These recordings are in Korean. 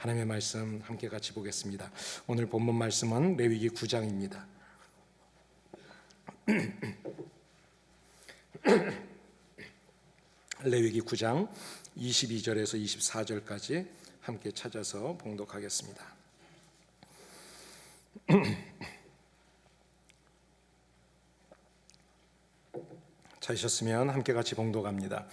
하나님의 말씀 함께 같이 보겠습니다. 오늘 본문 말씀은 레위기 9장입니다. 레위기 9장 22절에서 24절까지 함께 찾아서 봉독하겠습니다. 찾으셨으면 함께 같이 봉독합니다.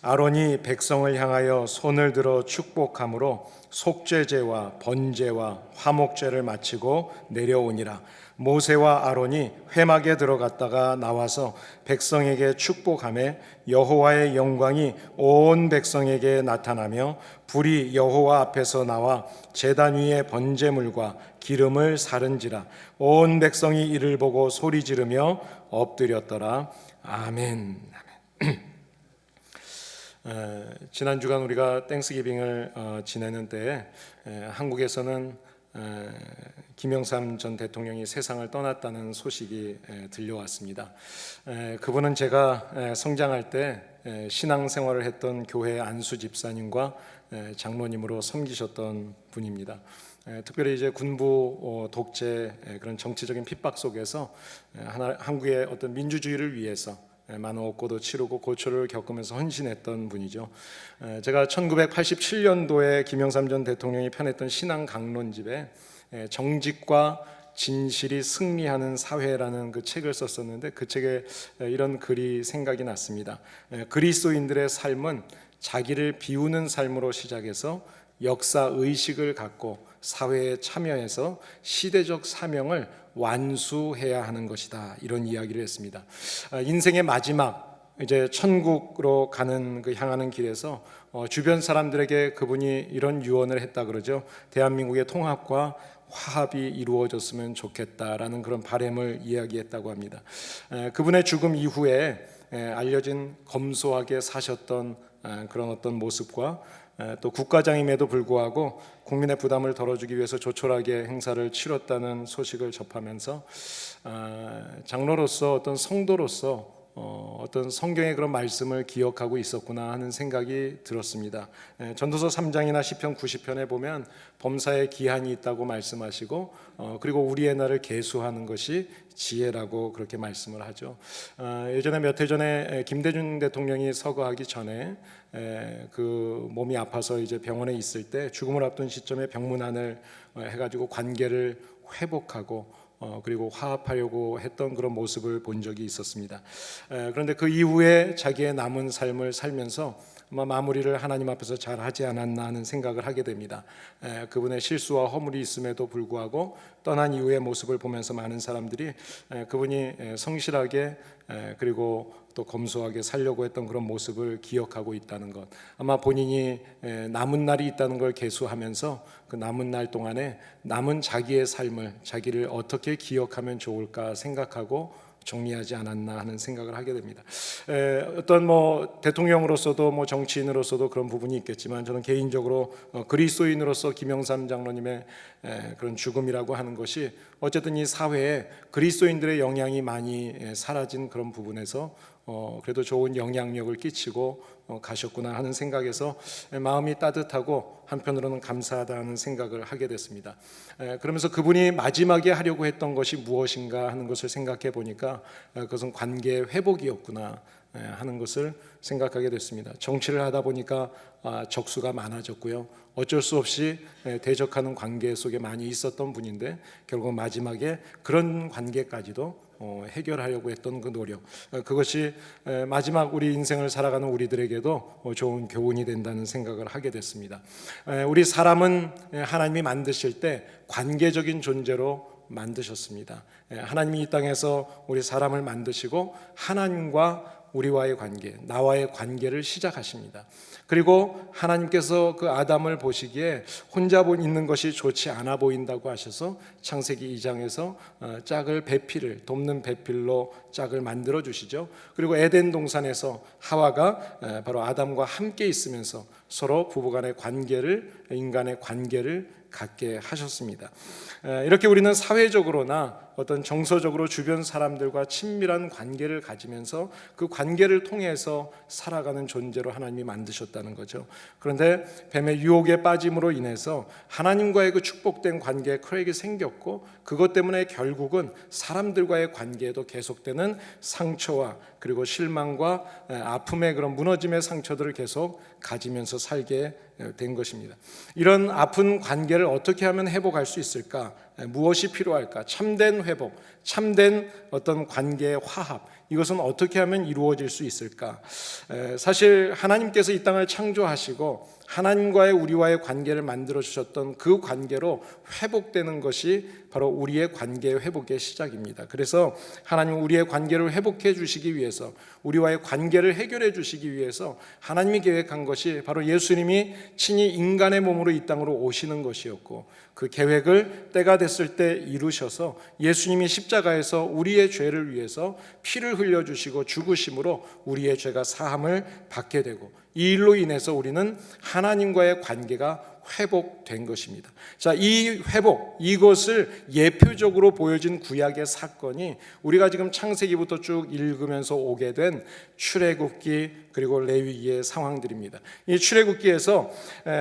아론이 백성을 향하여 손을 들어 축복함으로 속죄제와 번제와 화목제를 마치고 내려오니라. 모세와 아론이 회막에 들어갔다가 나와서 백성에게 축복하매 여호와의 영광이 온 백성에게 나타나며 불이 여호와 앞에서 나와 제단 위에 번제물과 기름을 사른지라. 온 백성이 이를 보고 소리 지르며 엎드렸더라. 아멘. 지난 주간 우리가 땡스기빙을 지내는 때에 한국에서는 김영삼 전 대통령이 세상을 떠났다는 소식이 들려왔습니다. 그분은 제가 성장할 때 신앙생활을 했던 교회 안수 집사님과 장로님으로 섬기셨던 분입니다. 특별히 이제 군부 독재 그런 정치적인 핍박 속에서 한국의 어떤 민주주의를 위해서 많은 옥고도 치르고 고초를 겪으면서 헌신했던 분이죠. 제가 1987년도에 김영삼 전 대통령이 펴냈던 신앙 강론집에 정직과 진실이 승리하는 사회라는 그 책을 썼었는데 그 책에 이런 글이 생각이 났습니다. 그리스도인들의 삶은 자기를 비우는 삶으로 시작해서 역사 의식을 갖고 사회에 참여해서 시대적 사명을 완수해야 하는 것이다, 이런 이야기를 했습니다. 인생의 마지막 이제 천국으로 가는 그 향하는 길에서 주변 사람들에게 그분이 이런 유언을 했다 그러죠. 대한민국의 통합과 화합이 이루어졌으면 좋겠다라는 그런 바람을 이야기했다고 합니다. 그분의 죽음 이후에 알려진 검소하게 사셨던 그런 어떤 모습과 또 국가장임에도 불구하고 국민의 부담을 덜어주기 위해서 조촐하게 행사를 치렀다는 소식을 접하면서 장로로서 어떤 성도로서 어떤 성경의 그런 말씀을 기억하고 있었구나 하는 생각이 들었습니다. 전도서 3장이나 시편 90편에 보면 범사에 기한이 있다고 말씀하시고 그리고 우리의 날을 계수하는 것이 지혜라고 그렇게 말씀을 하죠. 예전에 몇 해 전에 김대중 대통령이 서거하기 전에 그 몸이 아파서 이제 병원에 있을 때 죽음을 앞둔 시점에 병문안을 해가지고 관계를 회복하고 그리고 화합하려고 했던 그런 모습을 본 적이 있었습니다. 그런데 그 이후에 자기의 남은 삶을 살면서 마무리를 하나님 앞에서 잘 하지 않았나 하는 생각을 하게 됩니다. 그분의 실수와 허물이 있음에도 불구하고 떠난 이후의 모습을 보면서 많은 사람들이 그분이 성실하게 그리고 또 검소하게 살려고 했던 그런 모습을 기억하고 있다는 것, 아마 본인이 남은 날이 있다는 걸 계수하면서 그 남은 날 동안에 남은 자기의 삶을, 자기를 어떻게 기억하면 좋을까 생각하고 정리하지 않았나 하는 생각을 하게 됩니다. 어떤 대통령으로서도 정치인으로서도 그런 부분이 있겠지만 저는 개인적으로 그리스도인으로서 김영삼 장로님의 그런 죽음이라고 하는 것이 어쨌든 이 사회에 그리스도인들의 영향이 많이 사라진 그런 부분에서 그래도 좋은 영향력을 끼치고 가셨구나 하는 생각에서 마음이 따뜻하고 한편으로는 감사하다는 생각을 하게 됐습니다. 그러면서 그분이 마지막에 하려고 했던 것이 무엇인가 하는 것을 생각해 보니까 그것은 관계 회복이었구나 하는 것을 생각하게 됐습니다. 정치를 하다 보니까 적수가 많아졌고요. 어쩔 수 없이 대적하는 관계 속에 많이 있었던 분인데 결국 마지막에 그런 관계까지도 해결하려고 했던 그 노력, 그것이 마지막 우리 인생을 살아가는 우리들에게도 좋은 교훈이 된다는 생각을 하게 됐습니다. 우리 사람은 하나님이 만드실 때 관계적인 존재로 만드셨습니다. 하나님이 이 땅에서 우리 사람을 만드시고 하나님과 우리와의 관계, 나와의 관계를 시작하십니다. 그리고 하나님께서 그 아담을 보시기에 혼자 있는 것이 좋지 않아 보인다고 하셔서 창세기 2장에서 짝을 배필을 돕는 배필로 짝을 만들어 주시죠. 그리고 에덴 동산에서 하와가 바로 아담과 함께 있으면서 서로 부부간의 관계를, 인간의 관계를 갖게 하셨습니다. 이렇게 우리는 사회적으로나 어떤 정서적으로 주변 사람들과 친밀한 관계를 가지면서 그 관계를 통해서 살아가는 존재로 하나님이 만드셨다는 거죠. 그런데 뱀의 유혹에 빠짐으로 인해서 하나님과의 그 축복된 관계에 크랙이 생겼고, 그것 때문에 결국은 사람들과의 관계에도 계속되는 상처와 그리고 실망과 아픔의 그런 무너짐의 상처들을 계속 가지면서 살게 된 것입니다. 이런 아픈 관계를 어떻게 하면 회복할 수 있을까? 무엇이 필요할까? 참된 회복, 참된 어떤 관계의 화합, 이것은 어떻게 하면 이루어질 수 있을까? 사실 하나님께서 이 땅을 창조하시고 하나님과의 우리와의 관계를 만들어 주셨던 그 관계로 회복되는 것이 바로 우리의 관계의 회복의 시작입니다. 그래서 하나님은 우리의 관계를 회복해 주시기 위해서, 우리와의 관계를 해결해 주시기 위해서 하나님이 계획한 것이 바로 예수님이 친히 인간의 몸으로 이 땅으로 오시는 것이었고, 그 계획을 때가 됐을 때 이루셔서 예수님이 십자가에서 우리의 죄를 위해서 피를 흘려주시고 죽으심으로 우리의 죄가 사함을 받게 되고, 이 일로 인해서 우리는 하나님과의 관계가 회복된 것입니다. 자, 이 회복, 이것을 예표적으로 보여진 구약의 사건이 우리가 지금 창세기부터 쭉 읽으면서 오게 된 출애굽기 그리고 레위기의 상황들입니다. 이 출애굽기에서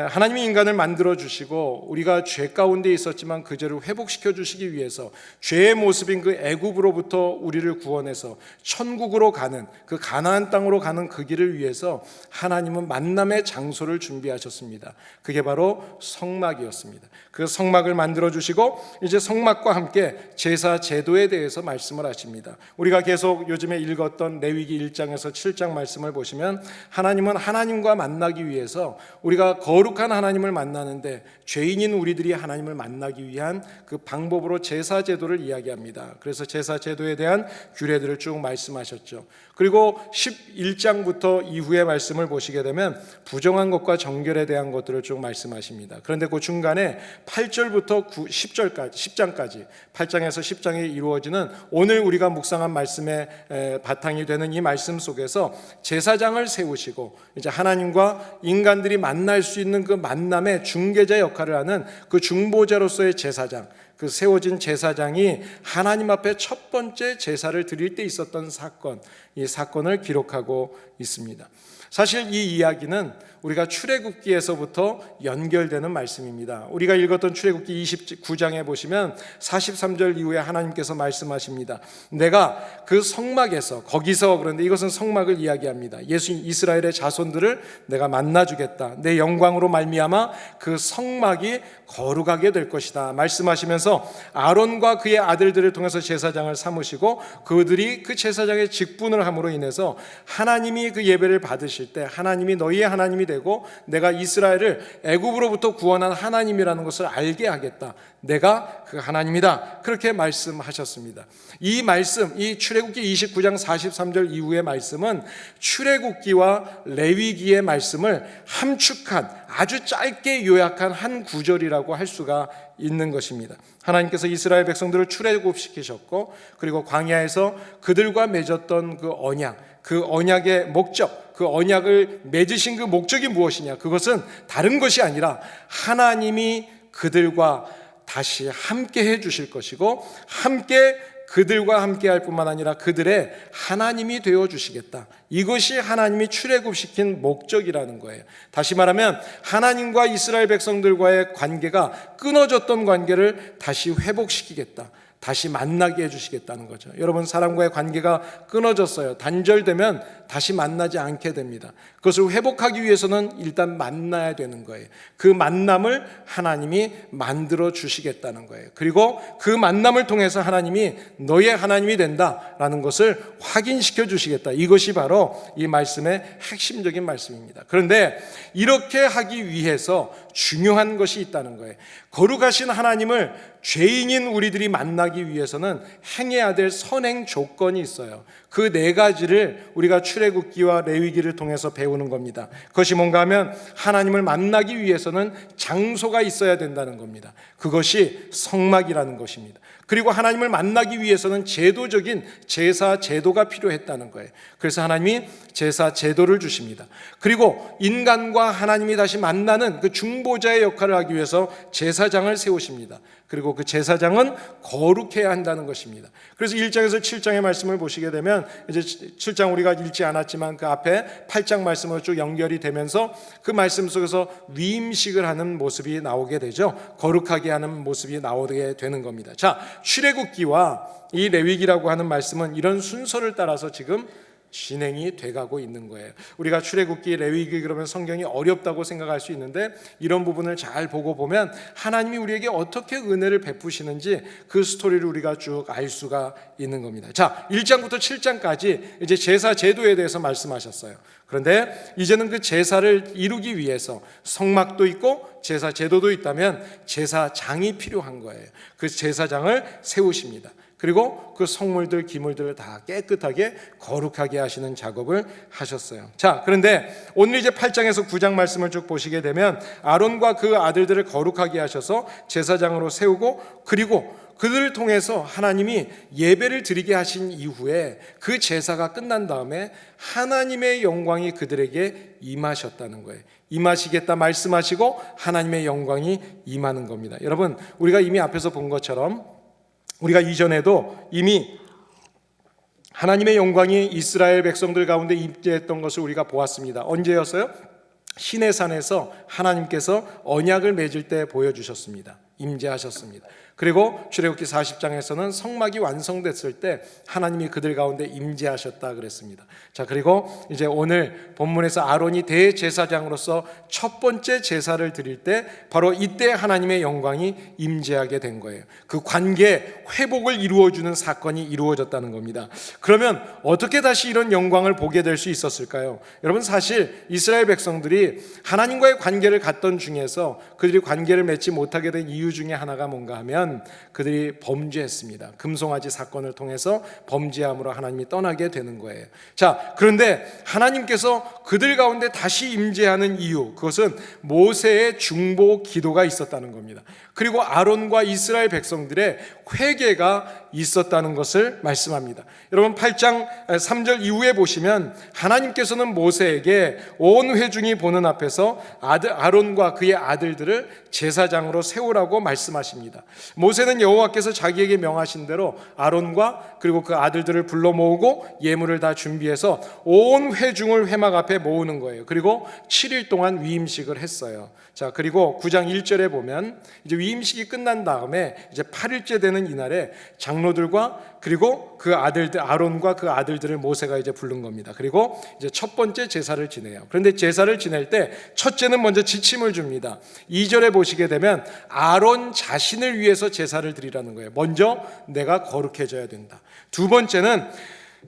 하나님이 인간을 만들어 주시고 우리가 죄 가운데 있었지만 그 죄를 회복시켜 주시기 위해서 죄의 모습인 그 애굽으로부터 우리를 구원해서 천국으로 가는, 그 가나안 땅으로 가는 그 길을 위해서 하나님은 만남의 장소를 준비하셨습니다. 그게 바로 성막이었습니다. 그 성막을 만들어 주시고 이제 성막과 함께 제사 제도에 대해서 말씀을 하십니다. 우리가 계속 요즘에 읽었던 레위기 1장에서 7장 말씀을 보시면 하나님은 하나님과 만나기 위해서, 우리가 거룩한 하나님을 만나는데 죄인인 우리들이 하나님을 만나기 위한 그 방법으로 제사 제도를 이야기합니다. 그래서 제사 제도에 대한 규례들을 쭉 말씀하셨죠. 그리고 11장부터 이후의 말씀을 보시게 되면 부정한 것과 정결에 대한 것들을 쭉 말씀하십니다. 그런데 그 중간에 8절부터 10장까지 8장에서 10장에 이루어지는 오늘 우리가 묵상한 말씀의 바탕이 되는 이 말씀 속에서 제사장을 세우시고 이제 하나님과 인간들이 만날 수 있는 그 만남의 중개자 역할을 하는 그 중보자로서의 제사장, 그 세워진 제사장이 하나님 앞에 첫 번째 제사를 드릴 때 있었던 사건, 이 사건을 기록하고 있습니다. 사실 이 이야기는 우리가 출애굽기에서부터 연결되는 말씀입니다. 우리가 읽었던 출애굽기 29장에 보시면 43절 이후에 하나님께서 말씀하십니다. 내가 그 성막에서, 거기서, 그런데 이것은 성막을 이야기합니다. 이스라엘의 자손들을 내가 만나주겠다. 내 영광으로 말미암아 그 성막이 거룩하게 될 것이다 말씀하시면서 아론과 그의 아들들을 통해서 제사장을 삼으시고 그들이 그 제사장의 직분을 함으로 인해서 하나님이 그 예배를 받으실 때 하나님이 너희의 하나님이 되고 내가 이스라엘을 애굽으로부터 구원한 하나님이라는 것을 알게 하겠다. 내가 그 하나님이다. 그렇게 말씀하셨습니다. 이 말씀, 이 출애굽기 29장 43절 이후의 말씀은 출애굽기와 레위기의 말씀을 함축한, 아주 짧게 요약한 한 구절이라고 할 수가 있는 것입니다. 하나님께서 이스라엘 백성들을 출애굽시키셨고 그리고 광야에서 그들과 맺었던 그 언약, 그 언약의 목적, 그 언약을 맺으신 그 목적이 무엇이냐? 그것은 다른 것이 아니라 하나님이 그들과 다시 함께 해 주실 것이고 함께 그들과 함께 할 뿐만 아니라 그들의 하나님이 되어 주시겠다. 이것이 하나님이 출애굽시킨 목적이라는 거예요. 다시 말하면 하나님과 이스라엘 백성들과의 관계가 끊어졌던 관계를 다시 회복시키겠다. 다시 만나게 해주시겠다는 거죠. 여러분, 사람과의 관계가 끊어졌어요. 단절되면 다시 만나지 않게 됩니다. 그것을 회복하기 위해서는 일단 만나야 되는 거예요. 그 만남을 하나님이 만들어 주시겠다는 거예요. 그리고 그 만남을 통해서 하나님이 너의 하나님이 된다라는 것을 확인시켜 주시겠다. 이것이 바로 이 말씀의 핵심적인 말씀입니다. 그런데 이렇게 하기 위해서 중요한 것이 있다는 거예요. 거룩하신 하나님을 죄인인 우리들이 만나기 위해서는 행해야 될 선행 조건이 있어요. 그 네 가지를 우리가 출애굽기와 레위기를 통해서 배우는 겁니다. 그것이 뭔가 하면 하나님을 만나기 위해서는 장소가 있어야 된다는 겁니다. 그것이 성막이라는 것입니다. 그리고 하나님을 만나기 위해서는 제도적인 제사 제도가 필요했다는 거예요. 그래서 하나님이 제사 제도를 주십니다. 그리고 인간과 하나님이 다시 만나는 그 중보자의 역할을 하기 위해서 제사장을 세우십니다. 그리고 그 제사장은 거룩해야 한다는 것입니다. 그래서 1장에서 7장의 말씀을 보시게 되면 이제 7장 우리가 읽지 않았지만 그 앞에 8장 말씀으로 쭉 연결이 되면서 그 말씀 속에서 위임식을 하는 모습이 나오게 되죠. 거룩하게 하는 모습이 나오게 되는 겁니다. 자, 출애굽기와 이 레위기라고 하는 말씀은 이런 순서를 따라서 지금 진행이 돼가고 있는 거예요. 우리가 출애굽기, 레위기 그러면 성경이 어렵다고 생각할 수 있는데 이런 부분을 잘 보고 보면 하나님이 우리에게 어떻게 은혜를 베푸시는지 그 스토리를 우리가 쭉 알 수가 있는 겁니다. 자, 1장부터 7장까지 이제 제사 제도에 대해서 말씀하셨어요. 그런데 이제는 그 제사를 이루기 위해서 성막도 있고 제사 제도도 있다면 제사장이 필요한 거예요. 그 제사장을 세우십니다. 그리고 그 성물들, 기물들을 다 깨끗하게 거룩하게 하시는 작업을 하셨어요. 자, 그런데 오늘 이제 8장에서 9장 말씀을 쭉 보시게 되면 아론과 그 아들들을 거룩하게 하셔서 제사장으로 세우고 그리고 그들을 통해서 하나님이 예배를 드리게 하신 이후에 그 제사가 끝난 다음에 하나님의 영광이 그들에게 임하셨다는 거예요. 임하시겠다 말씀하시고 하나님의 영광이 임하는 겁니다. 여러분, 우리가 이미 앞에서 본 것처럼 우리가 이전에도 이미 하나님의 영광이 이스라엘 백성들 가운데 임재했던 것을 우리가 보았습니다. 언제였어요? 시내산에서 하나님께서 언약을 맺을 때 보여주셨습니다. 임재하셨습니다. 그리고 출애굽기 40장에서는 성막이 완성됐을 때 하나님이 그들 가운데 임재하셨다 그랬습니다. 자, 그리고 이제 오늘 본문에서 아론이 대제사장으로서 첫 번째 제사를 드릴 때 바로 이때 하나님의 영광이 임재하게 된 거예요. 그 관계 회복을 이루어주는 사건이 이루어졌다는 겁니다. 그러면 어떻게 다시 이런 영광을 보게 될 수 있었을까요? 여러분, 사실 이스라엘 백성들이 하나님과의 관계를 갖던 중에서 그들이 관계를 맺지 못하게 된 이유 중에 하나가 뭔가 하면 그들이 범죄했습니다. 금송아지 사건을 통해서 범죄함으로 하나님이 떠나게 되는 거예요. 자, 그런데 하나님께서 그들 가운데 다시 임재하는 이유, 그것은 모세의 중보 기도가 있었다는 겁니다. 그리고 아론과 이스라엘 백성들의 회개가 있었다는 것을 말씀합니다. 여러분, 8장 3절 이후에 보시면 하나님께서는 모세에게 온 회중이 보는 앞에서 아론과 그의 아들들을 제사장으로 세우라고 말씀하십니다. 모세는 여호와께서 자기에게 명하신 대로 아론과 그리고 그 아들들을 불러 모으고 예물을 다 준비해서 온 회중을 회막 앞에 모으는 거예요. 그리고 7일 동안 위임식을 했어요. 자, 그리고 9장 1절에 보면 이제 위임식이 끝난 다음에 이제 8일째 되는 이날에 장로들과 그리고 그 아들들, 아론과 그 아들들을 모세가 이제 부른 겁니다. 그리고 이제 첫 번째 제사를 지내요. 그런데 제사를 지낼 때 첫째는 먼저 지침을 줍니다. 2절에 보시게 되면 아론 자신을 위해서 제사를 드리라는 거예요. 먼저 내가 거룩해져야 된다. 두 번째는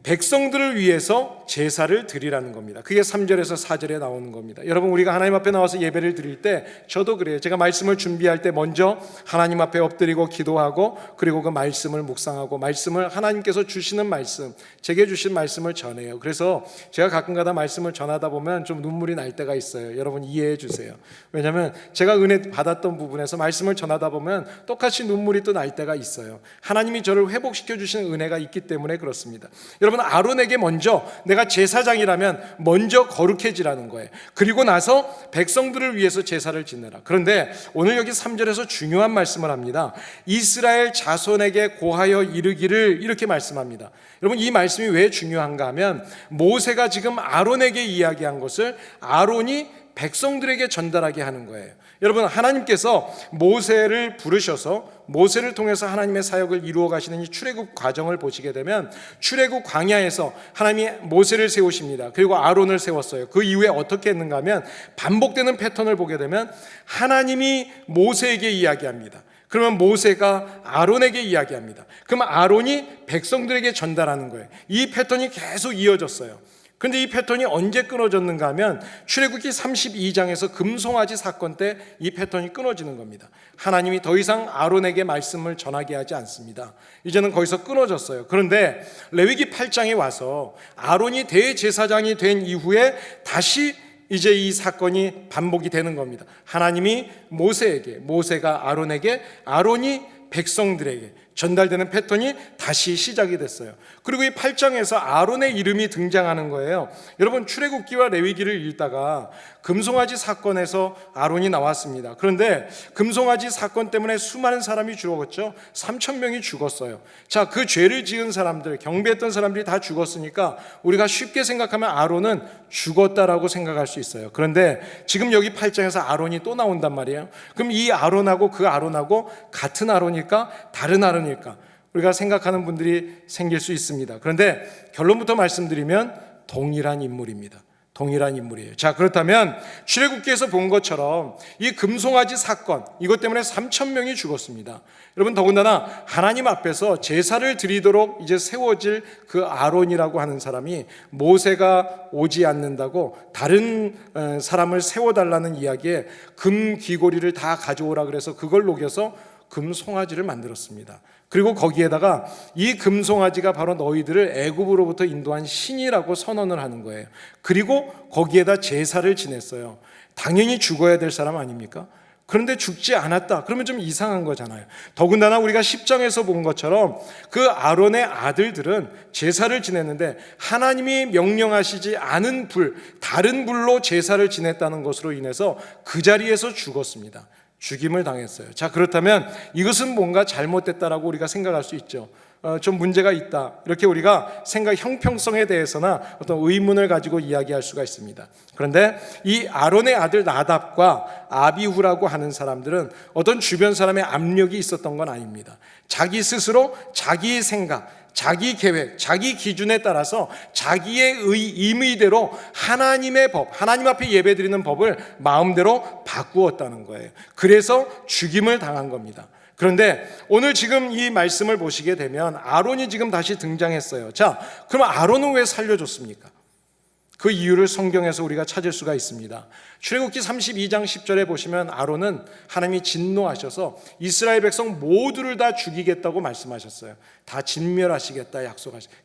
백성들을 위해서 제사를 드리라는 겁니다. 그게 3절에서 4절에 나오는 겁니다. 여러분, 우리가 하나님 앞에 나와서 예배를 드릴 때 저도 그래요. 제가 말씀을 준비할 때 먼저 하나님 앞에 엎드리고 기도하고 그리고 그 말씀을 묵상하고 말씀을 하나님께서 주시는 말씀, 제게 주신 말씀을 전해요. 그래서 제가 가끔가다 말씀을 전하다 보면 좀 눈물이 날 때가 있어요. 여러분 이해해 주세요. 왜냐하면 제가 은혜 받았던 부분에서 말씀을 전하다 보면 똑같이 눈물이 또 날 때가 있어요. 하나님이 저를 회복시켜 주시는 은혜가 있기 때문에 그렇습니다. 여러분, 아론에게 먼저 내가 제사장이라면 먼저 거룩해지라는 거예요. 그리고 나서 백성들을 위해서 제사를 지내라. 그런데 오늘 여기 3절에서 중요한 말씀을 합니다. 이스라엘 자손에게 고하여 이르기를 이렇게 말씀합니다. 여러분, 이 말씀이 왜 중요한가 하면 모세가 지금 아론에게 이야기한 것을 아론이 백성들에게 전달하게 하는 거예요. 여러분, 하나님께서 모세를 부르셔서 모세를 통해서 하나님의 사역을 이루어 가시는 이 출애굽 과정을 보시게 되면 출애굽 광야에서 하나님이 모세를 세우십니다. 그리고 아론을 세웠어요. 그 이후에 어떻게 했는가 하면 반복되는 패턴을 보게 되면 하나님이 모세에게 이야기합니다. 그러면 모세가 아론에게 이야기합니다. 그럼 아론이 백성들에게 전달하는 거예요. 이 패턴이 계속 이어졌어요. 그런데 이 패턴이 언제 끊어졌는가 하면 출애굽기 32장에서 금송아지 사건 때 이 패턴이 끊어지는 겁니다. 하나님이 더 이상 아론에게 말씀을 전하게 하지 않습니다. 이제는 거기서 끊어졌어요. 그런데 레위기 8장에 와서 아론이 대제사장이 된 이후에 다시 이제 이 사건이 반복이 되는 겁니다. 하나님이 모세에게, 모세가 아론에게, 아론이 백성들에게 전달되는 패턴이 다시 시작이 됐어요. 그리고 이 8장에서 아론의 이름이 등장하는 거예요. 여러분, 출애굽기와 레위기를 읽다가 금송아지 사건에서 아론이 나왔습니다. 그런데 금송아지 사건 때문에 수많은 사람이 죽었죠. 3,000명이 죽었어요. 자, 그 죄를 지은 사람들, 경배했던 사람들이 다 죽었으니까 우리가 쉽게 생각하면 아론은 죽었다라고 생각할 수 있어요. 그런데 지금 여기 8장에서 아론이 또 나온단 말이에요. 그럼 이 아론하고 그 아론하고 같은 아론일까? 다른 아론일까? 우리가 생각하는 분들이 생길 수 있습니다. 그런데 결론부터 말씀드리면 동일한 인물입니다. 동일한 인물이에요. 자, 그렇다면 출애굽기에서 본 것처럼 이 금송아지 사건, 이것 때문에 3,000명이 죽었습니다. 여러분, 더군다나 하나님 앞에서 제사를 드리도록 이제 세워질 그 아론이라고 하는 사람이 모세가 오지 않는다고 다른 사람을 세워달라는 이야기에 금 귀고리를 다 가져오라 그래서 그걸 녹여서 금송아지를 만들었습니다. 그리고 거기에다가 이 금송아지가 바로 너희들을 애굽으로부터 인도한 신이라고 선언을 하는 거예요. 그리고 거기에다 제사를 지냈어요. 당연히 죽어야 될 사람 아닙니까? 그런데 죽지 않았다. 그러면 좀 이상한 거잖아요. 더군다나 우리가 10장에서 본 것처럼 그 아론의 아들들은 제사를 지냈는데 하나님이 명령하시지 않은 불, 다른 불로 제사를 지냈다는 것으로 인해서 그 자리에서 죽었습니다. 죽임을 당했어요. 자, 그렇다면 이것은 뭔가 잘못됐다라고 우리가 생각할 수 있죠. 좀 문제가 있다, 이렇게 우리가 형평성에 대해서나 어떤 의문을 가지고 이야기할 수가 있습니다. 그런데 이 아론의 아들 나답과 아비후라고 하는 사람들은 어떤 주변 사람의 압력이 있었던 건 아닙니다. 자기 스스로 자기의 생각, 자기 계획, 자기 기준에 따라서 자기의 임의대로 하나님의 법, 하나님 앞에 예배드리는 법을 마음대로 바꾸었다는 거예요. 그래서 죽임을 당한 겁니다. 그런데 오늘 지금 이 말씀을 보시게 되면 아론이 지금 다시 등장했어요. 자, 그럼 아론은 왜 살려줬습니까? 그 이유를 성경에서 우리가 찾을 수가 있습니다. 출애굽기 32장 10절에 보시면 아론은 하나님이 진노하셔서 이스라엘 백성 모두를 다 죽이겠다고 말씀하셨어요. 다 진멸하시겠다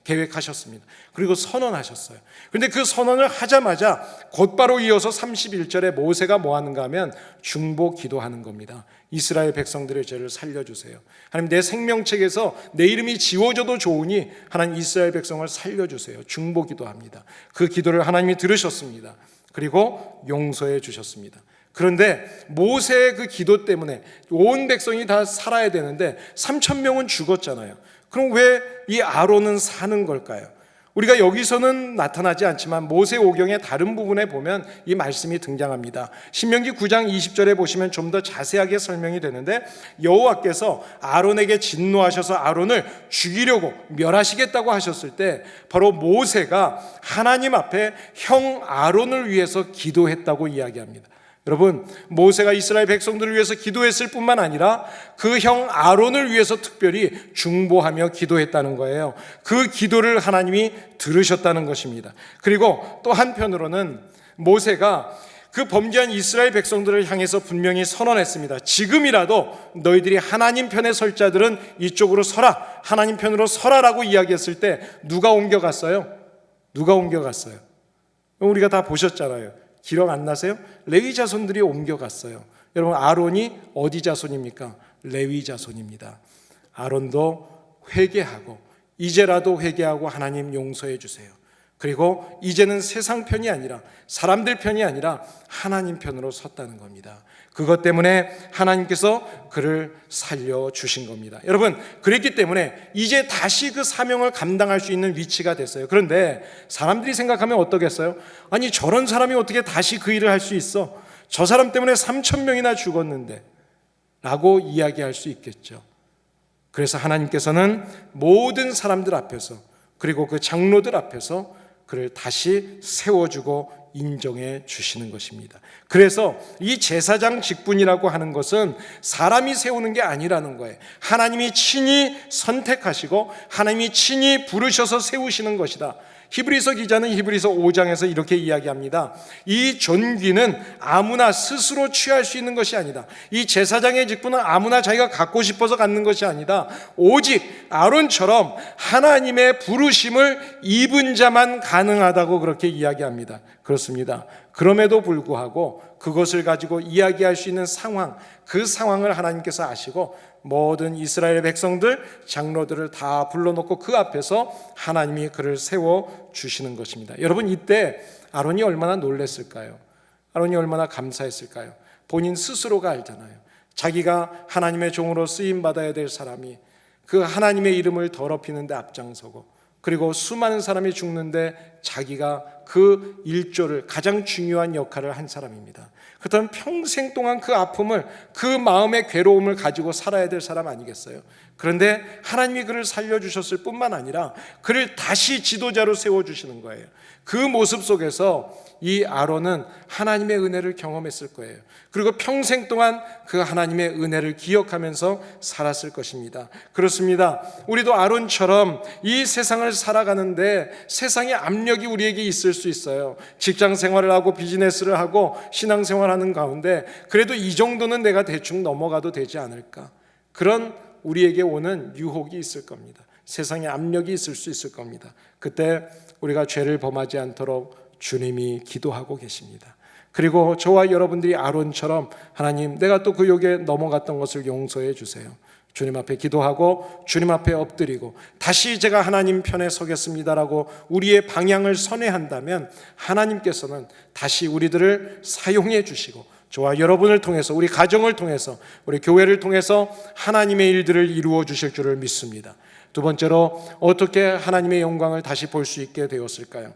계획하셨습니다. 그리고 선언하셨어요. 그런데 그 선언을 하자마자 곧바로 이어서 31절에 모세가 뭐 하는가 하면 중보 기도하는 겁니다. 이스라엘 백성들의 죄를 살려주세요. 하나님, 내 생명책에서 내 이름이 지워져도 좋으니 하나님 이스라엘 백성을 살려주세요. 중보 기도합니다. 그 기도를 하나님이 들으셨습니다. 그리고 용서해 주셨습니다. 그런데 모세의 그 기도 때문에 온 백성이 다 살아야 되는데 3,000명은 죽었잖아요. 그럼 왜 이 아론은 사는 걸까요? 우리가 여기서는 나타나지 않지만 모세오경의 다른 부분에 보면 이 말씀이 등장합니다. 신명기 9장 20절에 보시면 좀 더 자세하게 설명이 되는데, 여호와께서 아론에게 진노하셔서 아론을 죽이려고 멸하시겠다고 하셨을 때 바로 모세가 하나님 앞에 형 아론을 위해서 기도했다고 이야기합니다. 여러분, 모세가 이스라엘 백성들을 위해서 기도했을 뿐만 아니라 그 형 아론을 위해서 특별히 중보하며 기도했다는 거예요. 그 기도를 하나님이 들으셨다는 것입니다. 그리고 또 한편으로는 모세가 그 범죄한 이스라엘 백성들을 향해서 분명히 선언했습니다. 지금이라도 너희들이 하나님 편에 설 자들은 이쪽으로 서라, 하나님 편으로 서라라고 이야기했을 때 누가 옮겨갔어요? 누가 옮겨갔어요? 우리가 다 보셨잖아요. 기억 안 나세요? 레위 자손들이 옮겨갔어요. 여러분, 아론이 어디 자손입니까? 레위 자손입니다. 아론도 회개하고, 이제라도 회개하고 하나님 용서해 주세요. 그리고 이제는 세상 편이 아니라, 사람들 편이 아니라 하나님 편으로 섰다는 겁니다. 그것 때문에 하나님께서 그를 살려주신 겁니다. 여러분, 그랬기 때문에 이제 다시 그 사명을 감당할 수 있는 위치가 됐어요. 그런데 사람들이 생각하면 어떠겠어요? 아니, 저런 사람이 어떻게 다시 그 일을 할 수 있어? 저 사람 때문에 3,000명이나 죽었는데 라고 이야기할 수 있겠죠. 그래서 하나님께서는 모든 사람들 앞에서, 그리고 그 장로들 앞에서 그를 다시 세워주고 인정해 주시는 것입니다. 그래서 이 제사장 직분이라고 하는 것은 사람이 세우는 게 아니라는 거예요. 하나님이 친히 선택하시고 하나님이 친히 부르셔서 세우시는 것이다. 히브리서 기자는 히브리서 5장에서 이렇게 이야기합니다. 이 존귀는 아무나 스스로 취할 수 있는 것이 아니다. 이 제사장의 직분은 아무나 자기가 갖고 싶어서 갖는 것이 아니다. 오직 아론처럼 하나님의 부르심을 입은 자만 가능하다고 그렇게 이야기합니다. 그렇습니다. 그럼에도 불구하고 그것을 가지고 이야기할 수 있는 상황, 그 상황을 하나님께서 아시고 모든 이스라엘 백성들, 장로들을 다 불러놓고 그 앞에서 하나님이 그를 세워주시는 것입니다. 여러분, 이때 아론이 얼마나 놀랐을까요? 아론이 얼마나 감사했을까요? 본인 스스로가 알잖아요. 자기가 하나님의 종으로 쓰임받아야 될 사람이 그 하나님의 이름을 더럽히는 데 앞장서고, 그리고 수많은 사람이 죽는데 자기가 그 일조를, 가장 중요한 역할을 한 사람입니다. 그렇다면 평생 동안 그 아픔을, 그 마음의 괴로움을 가지고 살아야 될 사람 아니겠어요? 그런데 하나님이 그를 살려주셨을 뿐만 아니라 그를 다시 지도자로 세워주시는 거예요. 그 모습 속에서 이 아론은 하나님의 은혜를 경험했을 거예요. 그리고 평생 동안 그 하나님의 은혜를 기억하면서 살았을 것입니다. 그렇습니다. 우리도 아론처럼 이 세상을 살아가는데 세상의 압력이 우리에게 있을 수 있어요. 직장 생활을 하고 비즈니스를 하고 신앙생활하는 가운데 그래도 이 정도는 내가 대충 넘어가도 되지 않을까, 그런 우리에게 오는 유혹이 있을 겁니다. 세상의 압력이 있을 수 있을 겁니다. 그때 우리가 죄를 범하지 않도록 주님이 기도하고 계십니다. 그리고 저와 여러분들이 아론처럼 하나님, 내가 또 그 욕에 넘어갔던 것을 용서해 주세요. 주님 앞에 기도하고 주님 앞에 엎드리고 다시 제가 하나님 편에 서겠습니다라고 우리의 방향을 선회한다면 하나님께서는 다시 우리들을 사용해 주시고 저와 여러분을 통해서, 우리 가정을 통해서, 우리 교회를 통해서 하나님의 일들을 이루어 주실 줄을 믿습니다. 두 번째로, 어떻게 하나님의 영광을 다시 볼 수 있게 되었을까요?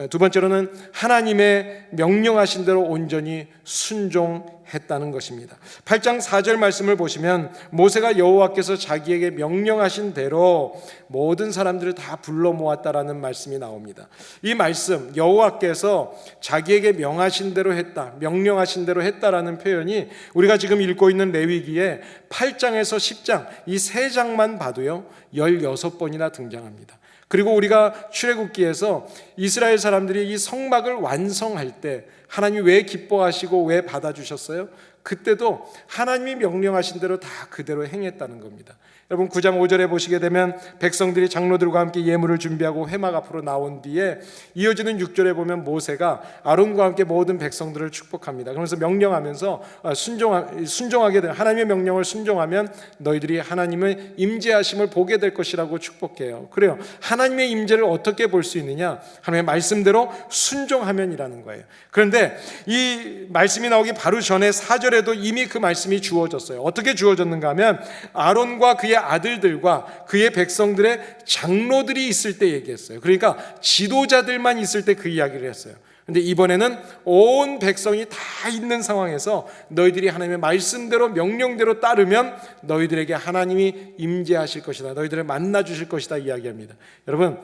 두 번째로는 하나님의 명령하신 대로 온전히 순종했다는 것입니다. 8장 4절 말씀을 보시면 모세가 여호와께서 자기에게 명령하신 대로 모든 사람들을 다 불러 모았다라는 말씀이 나옵니다. 이 말씀, 여호와께서 자기에게 명하신 대로 했다, 명령하신 대로 했다라는 표현이 우리가 지금 읽고 있는 레위기에 8장에서 10장 이 세 장만 봐도요 16번이나 등장합니다. 그리고 우리가 출애굽기에서 이스라엘 사람들이 이 성막을 완성할 때 하나님이 왜 기뻐하시고 왜 받아주셨어요? 그때도 하나님이 명령하신 대로 다 그대로 행했다는 겁니다. 여러분 9장 5절에 보시게 되면 백성들이 장로들과 함께 예물을 준비하고 회막 앞으로 나온 뒤에 이어지는 6절에 보면 모세가 아론과 함께 모든 백성들을 축복합니다. 그러면서 명령하면서 순종하게 된, 하나님의 명령을 순종하면 너희들이 하나님의 임재하심을 보게 될 것이라고 축복해요. 그래요. 하나님의 임재를 어떻게 볼 수 있느냐? 하나님의 말씀대로 순종하면이라는 거예요. 그런데 이 말씀이 나오기 바로 전에 4절에도 이미 그 말씀이 주어졌어요. 어떻게 주어졌는가 하면 아론과 그의 아들들과 그의 백성들의 장로들이 있을 때 얘기했어요. 그러니까 지도자들만 있을 때 그 이야기를 했어요. 그런데 이번에는 온 백성이 다 있는 상황에서 너희들이 하나님의 말씀대로 명령대로 따르면 너희들에게 하나님이 임재하실 것이다, 너희들을 만나 주실 것이다 이야기합니다. 여러분,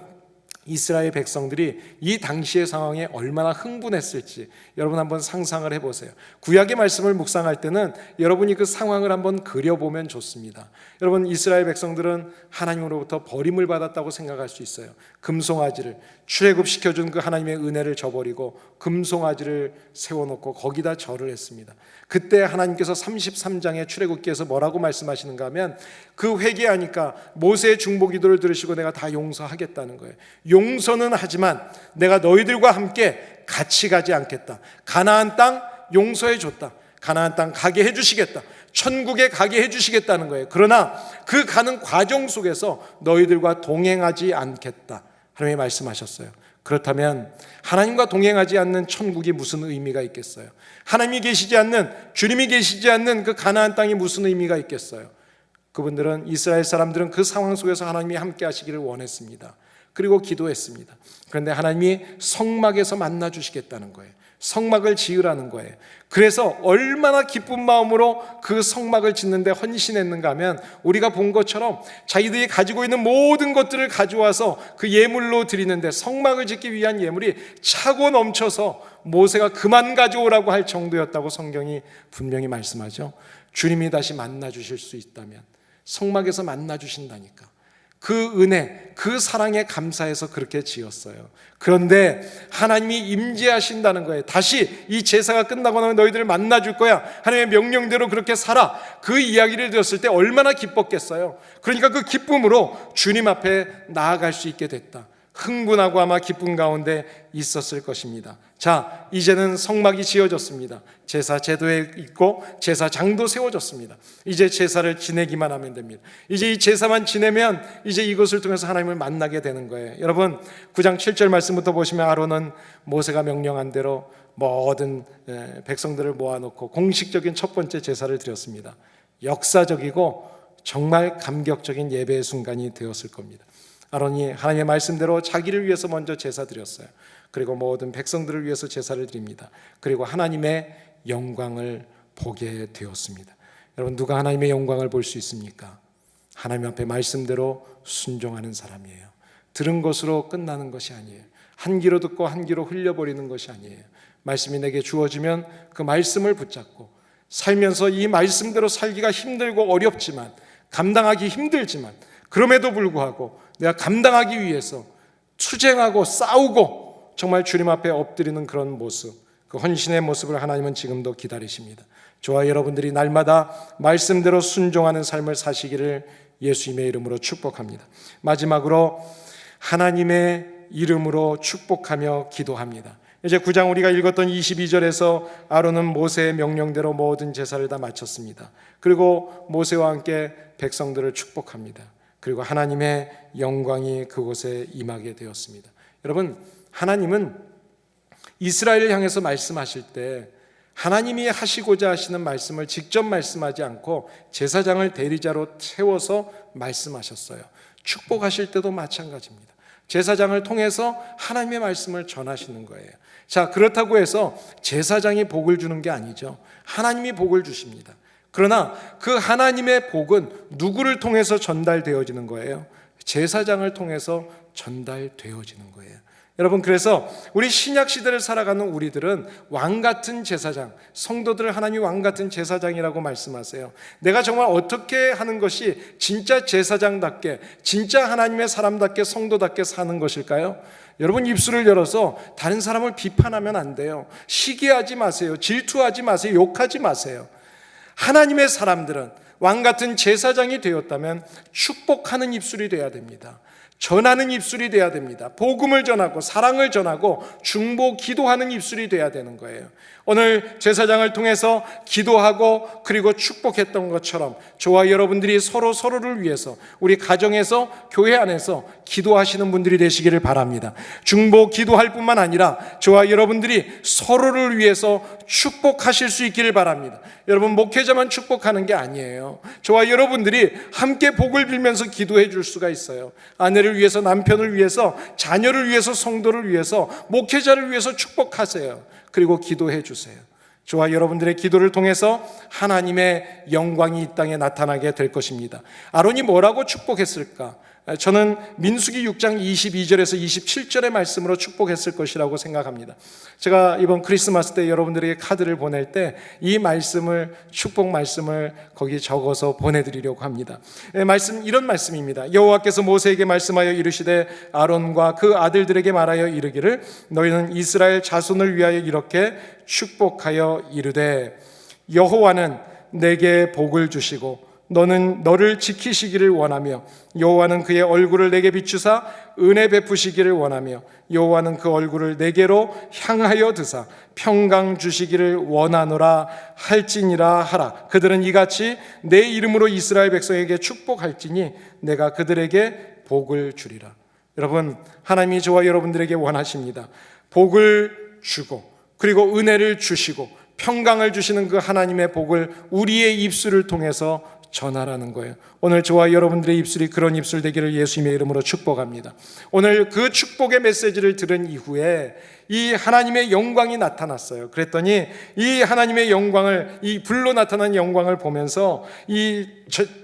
이스라엘 백성들이 이 당시의 상황에 얼마나 흥분했을지 여러분 한번 상상을 해보세요. 구약의 말씀을 묵상할 때는 여러분이 그 상황을 한번 그려보면 좋습니다. 여러분, 이스라엘 백성들은 하나님으로부터 버림을 받았다고 생각할 수 있어요. 금송아지를, 출애굽시켜준 그 하나님의 은혜를 저버리고 금송아지를 세워놓고 거기다 절을 했습니다. 그때 하나님께서 33장의 출애굽기에서 뭐라고 말씀하시는가 하면 그 회개하니까 모세의 중보기도를 들으시고 내가 다 용서하겠다는 거예요. 용서는 하지만 내가 너희들과 함께 같이 가지 않겠다. 가나안 땅 용서해 줬다. 가나안 땅 가게 해주시겠다. 천국에 가게 해주시겠다는 거예요. 그러나 그 가는 과정 속에서 너희들과 동행하지 않겠다, 하나님이 말씀하셨어요. 그렇다면 하나님과 동행하지 않는 천국이 무슨 의미가 있겠어요? 하나님이 계시지 않는, 주님이 계시지 않는 그 가나안 땅이 무슨 의미가 있겠어요? 그분들은, 이스라엘 사람들은 그 상황 속에서 하나님이 함께 하시기를 원했습니다. 그리고 기도했습니다. 그런데 하나님이 성막에서 만나 주시겠다는 거예요. 성막을 지으라는 거예요. 그래서 얼마나 기쁜 마음으로 그 성막을 짓는데 헌신했는가 하면 우리가 본 것처럼 자기들이 가지고 있는 모든 것들을 가져와서 그 예물로 드리는데 성막을 짓기 위한 예물이 차고 넘쳐서 모세가 그만 가져오라고 할 정도였다고 성경이 분명히 말씀하죠. 주님이 다시 만나 주실 수 있다면 성막에서 만나 주신다니까. 그 은혜, 그 사랑에 감사해서 그렇게 지었어요. 그런데 하나님이 임재하신다는 거예요. 다시 이 제사가 끝나고 나면 너희들을 만나줄 거야, 하나님의 명령대로 그렇게 살아, 그 이야기를 들었을 때 얼마나 기뻤겠어요. 그러니까 그 기쁨으로 주님 앞에 나아갈 수 있게 됐다. 흥분하고 아마 기쁨 가운데 있었을 것입니다. 자, 이제는 성막이 지어졌습니다. 제사 제도에 있고 제사장도 세워졌습니다. 이제 제사를 지내기만 하면 됩니다. 이제 이 제사만 지내면 이제 이것을 통해서 하나님을 만나게 되는 거예요. 여러분 9장 7절 말씀부터 보시면 아론은 모세가 명령한 대로 모든 백성들을 모아놓고 공식적인 첫 번째 제사를 드렸습니다. 역사적이고 정말 감격적인 예배의 순간이 되었을 겁니다. 아론이 하나님의 말씀대로 자기를 위해서 먼저 제사 드렸어요. 그리고 모든 백성들을 위해서 제사를 드립니다. 그리고 하나님의 영광을 보게 되었습니다. 여러분, 누가 하나님의 영광을 볼 수 있습니까? 하나님 앞에 말씀대로 순종하는 사람이에요. 들은 것으로 끝나는 것이 아니에요. 한 귀로 듣고 한 귀로 흘려버리는 것이 아니에요. 말씀이 내게 주어지면 그 말씀을 붙잡고 살면서 이 말씀대로 살기가 힘들고 어렵지만, 감당하기 힘들지만, 그럼에도 불구하고 내가 감당하기 위해서 투쟁하고 싸우고 정말 주님 앞에 엎드리는 그런 모습, 그 헌신의 모습을 하나님은 지금도 기다리십니다. 저와 여러분들이 날마다 말씀대로 순종하는 삶을 사시기를 예수님의 이름으로 축복합니다. 마지막으로 하나님의 이름으로 축복하며 기도합니다. 이제 9장 우리가 읽었던 22절에서 아론은 모세의 명령대로 모든 제사를 다 마쳤습니다. 그리고 모세와 함께 백성들을 축복합니다. 그리고 하나님의 영광이 그곳에 임하게 되었습니다. 여러분, 하나님은 이스라엘을 향해서 말씀하실 때 하나님이 하시고자 하시는 말씀을 직접 말씀하지 않고 제사장을 대리자로 세워서 말씀하셨어요. 축복하실 때도 마찬가지입니다. 제사장을 통해서 하나님의 말씀을 전하시는 거예요. 자, 그렇다고 해서 제사장이 복을 주는 게 아니죠. 하나님이 복을 주십니다. 그러나 그 하나님의 복은 누구를 통해서 전달되어지는 거예요? 제사장을 통해서 전달되어지는 거예요. 여러분, 그래서 우리 신약 시대를 살아가는 우리들은 왕같은 제사장, 성도들을 하나님이 왕같은 제사장이라고 말씀하세요. 내가 정말 어떻게 하는 것이 진짜 제사장답게, 진짜 하나님의 사람답게, 성도답게 사는 것일까요? 여러분, 입술을 열어서 다른 사람을 비판하면 안 돼요. 시기하지 마세요. 질투하지 마세요. 욕하지 마세요. 하나님의 사람들은 왕같은 제사장이 되었다면 축복하는 입술이 되어야 됩니다. 전하는 입술이 되어야 됩니다. 복음을 전하고 사랑을 전하고 중보 기도하는 입술이 되어야 되는 거예요. 오늘 제사장을 통해서 기도하고 그리고 축복했던 것처럼 저와 여러분들이 서로를 위해서 우리 가정에서 교회 안에서 기도하시는 분들이 되시기를 바랍니다. 중보 기도할 뿐만 아니라 저와 여러분들이 서로를 위해서 축복하실 수 있기를 바랍니다. 여러분, 목회자만 축복하는 게 아니에요. 저와 여러분들이 함께 복을 빌면서 기도해 줄 수가 있어요. 아내를 위해서, 남편을 위해서, 자녀를 위해서, 성도를 위해서, 목회자를 위해서 축복하세요. 그리고 기도해 주세요. 저와 여러분들의 기도를 통해서 하나님의 영광이 이 땅에 나타나게 될 것입니다. 아론이 뭐라고 축복했을까? 저는 민수기 6장 22절에서 27절의 말씀으로 축복했을 것이라고 생각합니다. 제가 이번 크리스마스 때 여러분들에게 카드를 보낼 때 이 말씀을, 축복 말씀을 거기 적어서 보내드리려고 합니다. 이런 말씀입니다. 여호와께서 모세에게 말씀하여 이르시되 아론과 그 아들들에게 말하여 이르기를 너희는 이스라엘 자손을 위하여 이렇게 축복하여 이르되 여호와는 내게 복을 주시고 너는 너를 지키시기를 원하며 여호와는 그의 얼굴을 내게 비추사 은혜 베푸시기를 원하며 여호와는 그 얼굴을 내게로 향하여 드사 평강 주시기를 원하노라 할지니라 하라. 그들은 이같이 내 이름으로 이스라엘 백성에게 축복할지니 내가 그들에게 복을 주리라. 여러분, 하나님이 저와 여러분들에게 원하십니다. 복을 주고 그리고 은혜를 주시고 평강을 주시는 그 하나님의 복을 우리의 입술을 통해서 전하라는 거예요. 오늘 저와 여러분들의 입술이 그런 입술 되기를 예수님의 이름으로 축복합니다. 오늘 그 축복의 메시지를 들은 이후에 이 하나님의 영광이 나타났어요. 그랬더니 이 하나님의 영광을, 이 불로 나타난 영광을 보면서 이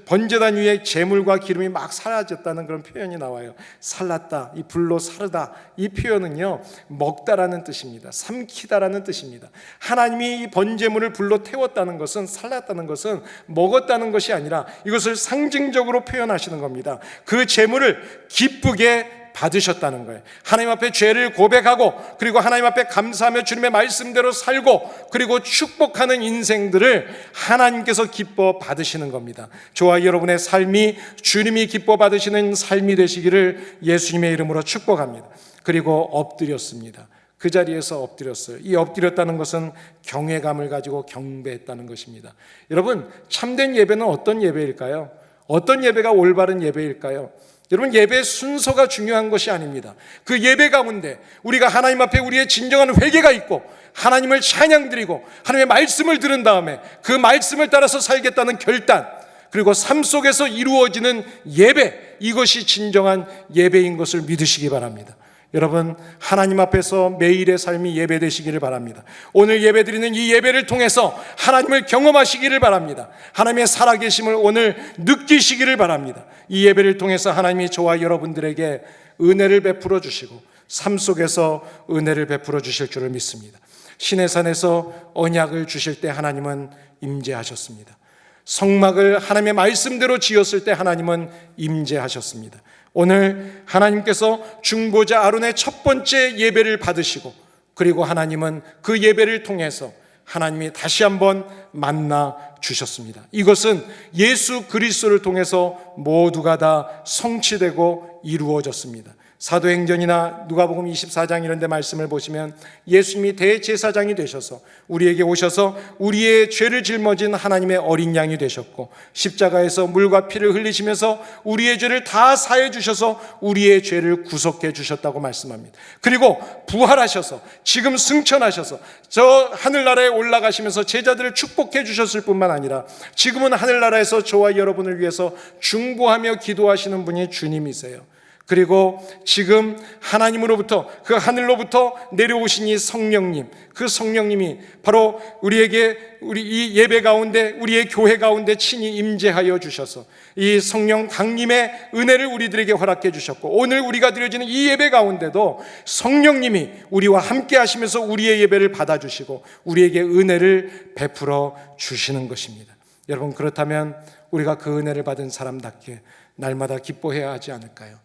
번제단 위에 재물과 기름이 막 사라졌다는 그런 표현이 나와요. 살랐다, 이 불로 사르다, 이 표현은요 먹다라는 뜻입니다. 삼키다라는 뜻입니다. 하나님이 이 번제물을 불로 태웠다는 것은, 살랐다는 것은 먹었다는 것이 아니라 이것을 상징적으로 표현하시는 겁니다. 그 재물을 기쁘게 받으셨다는 거예요. 하나님 앞에 죄를 고백하고, 그리고 하나님 앞에 감사하며 주님의 말씀대로 살고, 그리고 축복하는 인생들을 하나님께서 기뻐 받으시는 겁니다. 저와 여러분의 삶이 주님이 기뻐 받으시는 삶이 되시기를 예수님의 이름으로 축복합니다. 그리고 엎드렸습니다. 그 자리에서 엎드렸어요. 이 엎드렸다는 것은 경외감을 가지고 경배했다는 것입니다. 여러분, 참된 예배는 어떤 예배일까요? 어떤 예배가 올바른 예배일까요? 여러분, 예배의 순서가 중요한 것이 아닙니다. 그 예배 가운데 우리가 하나님 앞에 우리의 진정한 회개가 있고, 하나님을 찬양드리고 하나님의 말씀을 들은 다음에 그 말씀을 따라서 살겠다는 결단, 그리고 삶 속에서 이루어지는 예배, 이것이 진정한 예배인 것을 믿으시기 바랍니다. 여러분, 하나님 앞에서 매일의 삶이 예배되시기를 바랍니다. 오늘 예배드리는 이 예배를 통해서 하나님을 경험하시기를 바랍니다. 하나님의 살아계심을 오늘 느끼시기를 바랍니다. 이 예배를 통해서 하나님이 저와 여러분들에게 은혜를 베풀어 주시고 삶 속에서 은혜를 베풀어 주실 줄을 믿습니다. 시내산에서 언약을 주실 때 하나님은 임재하셨습니다. 성막을 하나님의 말씀대로 지었을 때 하나님은 임재하셨습니다. 오늘 하나님께서 중보자 아론의 첫 번째 예배를 받으시고, 그리고 하나님은 그 예배를 통해서 하나님이 다시 한번 만나 주셨습니다. 이것은 예수 그리스도를 통해서 모두가 다 성취되고 이루어졌습니다. 사도행전이나 누가복음 24장 이런 데 말씀을 보시면 예수님이 대제사장이 되셔서 우리에게 오셔서 우리의 죄를 짊어진 하나님의 어린 양이 되셨고, 십자가에서 물과 피를 흘리시면서 우리의 죄를 다 사해 주셔서 우리의 죄를 구속해 주셨다고 말씀합니다. 그리고 부활하셔서 지금 승천하셔서 저 하늘나라에 올라가시면서 제자들을 축복해 주셨을 뿐만 아니라 지금은 하늘나라에서 저와 여러분을 위해서 중보하며 기도하시는 분이 주님이세요. 그리고 지금 하나님으로부터, 그 하늘로부터 내려오신 이 성령님, 그 성령님이 바로 우리에게, 우리 이 예배 가운데, 우리의 교회 가운데 친히 임재하여 주셔서 이 성령 강림의 은혜를 우리들에게 허락해 주셨고, 오늘 우리가 드려지는 이 예배 가운데도 성령님이 우리와 함께 하시면서 우리의 예배를 받아주시고 우리에게 은혜를 베풀어 주시는 것입니다. 여러분, 그렇다면 우리가 그 은혜를 받은 사람답게 날마다 기뻐해야 하지 않을까요?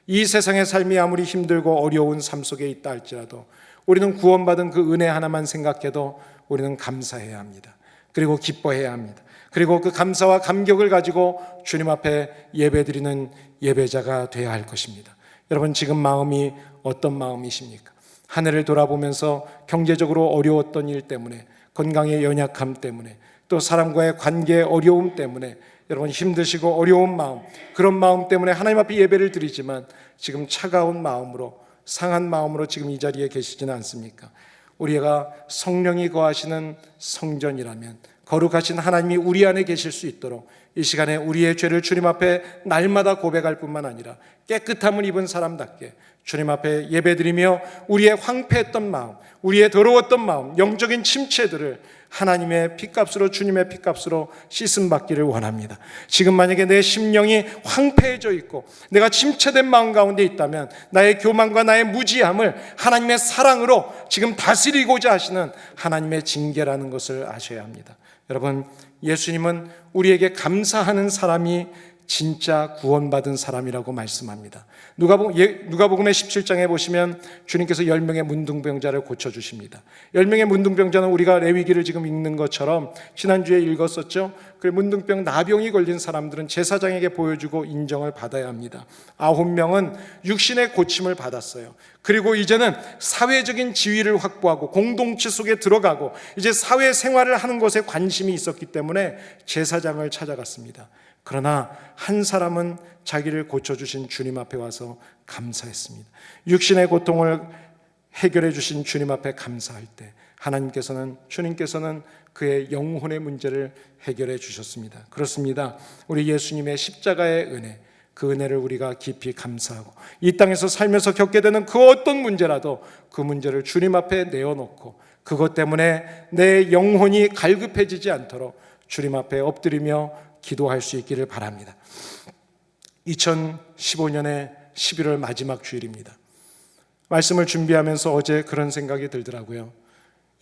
이 세상의 삶이 아무리 힘들고 어려운 삶 속에 있다 할지라도 우리는 구원받은 그 은혜 하나만 생각해도 우리는 감사해야 합니다. 그리고 기뻐해야 합니다. 그리고 그 감사와 감격을 가지고 주님 앞에 예배드리는 예배자가 되어야 할 것입니다. 여러분, 지금 마음이 어떤 마음이십니까? 하늘을 돌아보면서 경제적으로 어려웠던 일 때문에, 건강의 연약함 때문에, 또 사람과의 관계의 어려움 때문에 여러분 힘드시고 어려운 마음, 그런 마음 때문에 하나님 앞에 예배를 드리지만 지금 차가운 마음으로, 상한 마음으로 지금 이 자리에 계시지는 않습니까? 우리가 성령이 거하시는 성전이라면 거룩하신 하나님이 우리 안에 계실 수 있도록 이 시간에 우리의 죄를 주님 앞에 날마다 고백할 뿐만 아니라 깨끗함을 입은 사람답게 주님 앞에 예배드리며 우리의 황폐했던 마음, 우리의 더러웠던 마음, 영적인 침체들을 하나님의 피값으로, 주님의 피값으로 씻음받기를 원합니다. 지금 만약에 내 심령이 황폐해져 있고 내가 침체된 마음 가운데 있다면 나의 교만과 나의 무지함을 하나님의 사랑으로 지금 다스리고자 하시는 하나님의 징계라는 것을 아셔야 합니다. 여러분, 예수님은 우리에게 감사하는 사람이 진짜 구원받은 사람이라고 말씀합니다. 누가복음의 17장에 보시면 주님께서 10명의 문둥병자를 고쳐주십니다. 10명의 문둥병자는 우리가 레위기를 지금 읽는 것처럼 지난주에 읽었었죠. 그 문둥병, 나병이 걸린 사람들은 제사장에게 보여주고 인정을 받아야 합니다. 9명은 육신의 고침을 받았어요. 그리고 이제는 사회적인 지위를 확보하고 공동체 속에 들어가고 이제 사회생활을 하는 것에 관심이 있었기 때문에 제사장을 찾아갔습니다. 그러나 한 사람은 자기를 고쳐주신 주님 앞에 와서 감사했습니다. 육신의 고통을 해결해 주신 주님 앞에 감사할 때 주님께서는 그의 영혼의 문제를 해결해 주셨습니다. 그렇습니다. 우리 예수님의 십자가의 은혜, 그 은혜를 우리가 깊이 감사하고 이 땅에서 살면서 겪게 되는 그 어떤 문제라도 그 문제를 주님 앞에 내어놓고 그것 때문에 내 영혼이 갈급해지지 않도록 주님 앞에 엎드리며 기도할 수 있기를 바랍니다. 2015년의 11월 마지막 주일입니다. 말씀을 준비하면서 어제 그런 생각이 들더라고요.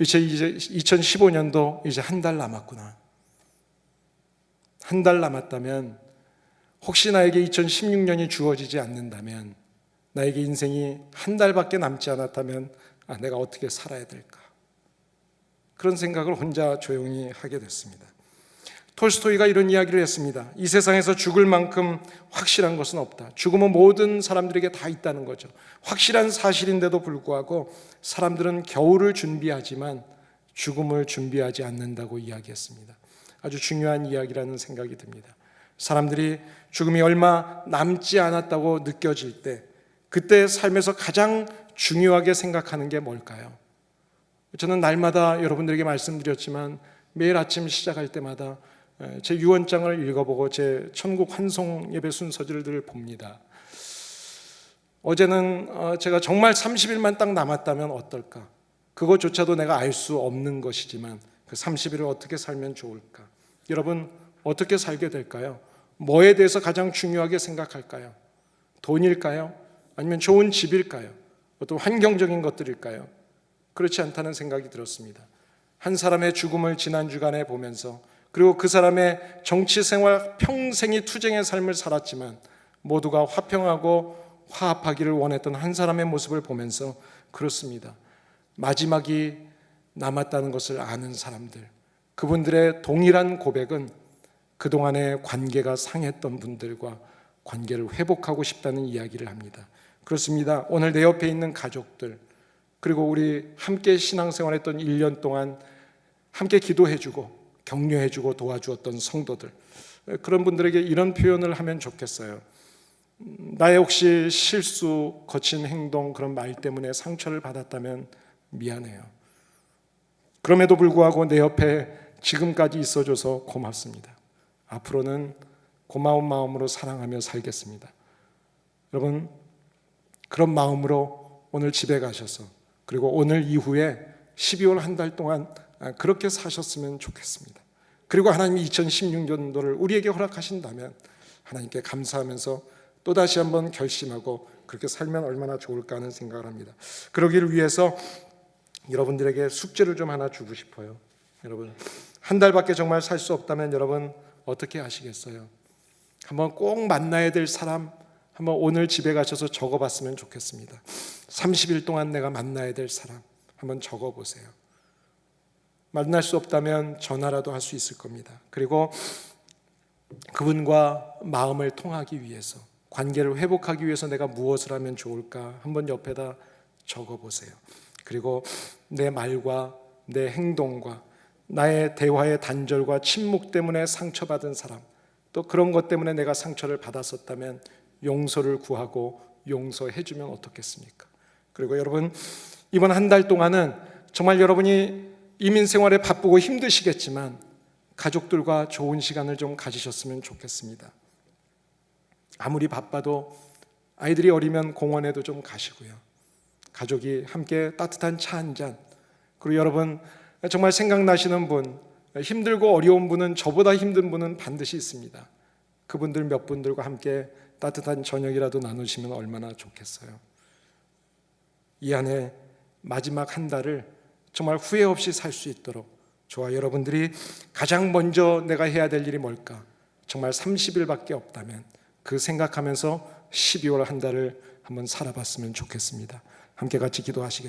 이제 2015년도 이제 한 달 남았구나. 한 달 남았다면 혹시 나에게 2016년이 주어지지 않는다면, 나에게 인생이 한 달밖에 남지 않았다면 내가 어떻게 살아야 될까? 그런 생각을 혼자 조용히 하게 됐습니다. 톨스토이가 이런 이야기를 했습니다. 이 세상에서 죽을 만큼 확실한 것은 없다. 죽음은 모든 사람들에게 다 있다는 거죠. 확실한 사실인데도 불구하고 사람들은 겨울을 준비하지만 죽음을 준비하지 않는다고 이야기했습니다. 아주 중요한 이야기라는 생각이 듭니다. 사람들이 죽음이 얼마 남지 않았다고 느껴질 때, 그때 삶에서 가장 중요하게 생각하는 게 뭘까요? 저는 날마다 여러분들에게 말씀드렸지만 매일 아침 시작할 때마다 제 유언장을 읽어보고 제 천국 환송 예배 순서들을 봅니다. 어제는 제가 정말 30일만 딱 남았다면 어떨까? 그것조차도 내가 알 수 없는 것이지만 그 30일을 어떻게 살면 좋을까? 여러분 어떻게 살게 될까요? 뭐에 대해서 가장 중요하게 생각할까요? 돈일까요? 아니면 좋은 집일까요? 어떤 환경적인 것들일까요? 그렇지 않다는 생각이 들었습니다. 한 사람의 죽음을 지난 주간에 보면서, 그리고 그 사람의 정치 생활 평생이 투쟁의 삶을 살았지만 모두가 화평하고 화합하기를 원했던 한 사람의 모습을 보면서 그렇습니다. 마지막이 남았다는 것을 아는 사람들, 그분들의 동일한 고백은 그동안의 관계가 상했던 분들과 관계를 회복하고 싶다는 이야기를 합니다. 그렇습니다. 오늘 내 옆에 있는 가족들, 그리고 우리 함께 신앙생활했던 1년 동안 함께 기도해주고 격려해주고 도와주었던 성도들, 그런 분들에게 이런 표현을 하면 좋겠어요. 나의 혹시 실수, 거친 행동, 그런 말 때문에 상처를 받았다면 미안해요. 그럼에도 불구하고 내 옆에 지금까지 있어줘서 고맙습니다. 앞으로는 고마운 마음으로 사랑하며 살겠습니다. 여러분, 그런 마음으로 오늘 집에 가셔서, 그리고 오늘 이후에 12월 한 달 동안 그렇게 사셨으면 좋겠습니다. 그리고 하나님이 2016년도를 우리에게 허락하신다면 하나님께 감사하면서 또다시 한번 결심하고 그렇게 살면 얼마나 좋을까 하는 생각을 합니다. 그러기를 위해서 여러분들에게 숙제를 좀 하나 주고 싶어요. 여러분, 한 달밖에 정말 살 수 없다면 여러분 어떻게 하시겠어요? 한번 꼭 만나야 될 사람 한번 오늘 집에 가셔서 적어봤으면 좋겠습니다. 30일 동안 내가 만나야 될 사람 한번 적어보세요. 만날 수 없다면 전화라도 할 수 있을 겁니다. 그리고 그분과 마음을 통하기 위해서, 관계를 회복하기 위해서 내가 무엇을 하면 좋을까 한번 옆에다 적어보세요. 그리고 내 말과 내 행동과 나의 대화의 단절과 침묵 때문에 상처받은 사람, 또 그런 것 때문에 내가 상처를 받았었다면 용서를 구하고 용서해주면 어떻겠습니까? 그리고 여러분, 이번 한 달 동안은 정말 여러분이 이민생활에 바쁘고 힘드시겠지만 가족들과 좋은 시간을 좀 가지셨으면 좋겠습니다. 아무리 바빠도 아이들이 어리면 공원에도 좀 가시고요. 가족이 함께 따뜻한 차 한 잔, 그리고 여러분 정말 생각나시는 분, 힘들고 어려운 분은, 저보다 힘든 분은 반드시 있습니다. 그분들 몇 분들과 함께 따뜻한 저녁이라도 나누시면 얼마나 좋겠어요. 이 안에 마지막 한 달을 정말 후회 없이 살 수 있도록 저와 여러분들이 가장 먼저 내가 해야 될 일이 뭘까? 정말 30일밖에 없다면 그 생각하면서 12월 한 달을 한번 살아봤으면 좋겠습니다. 함께 같이 기도하시겠습니다.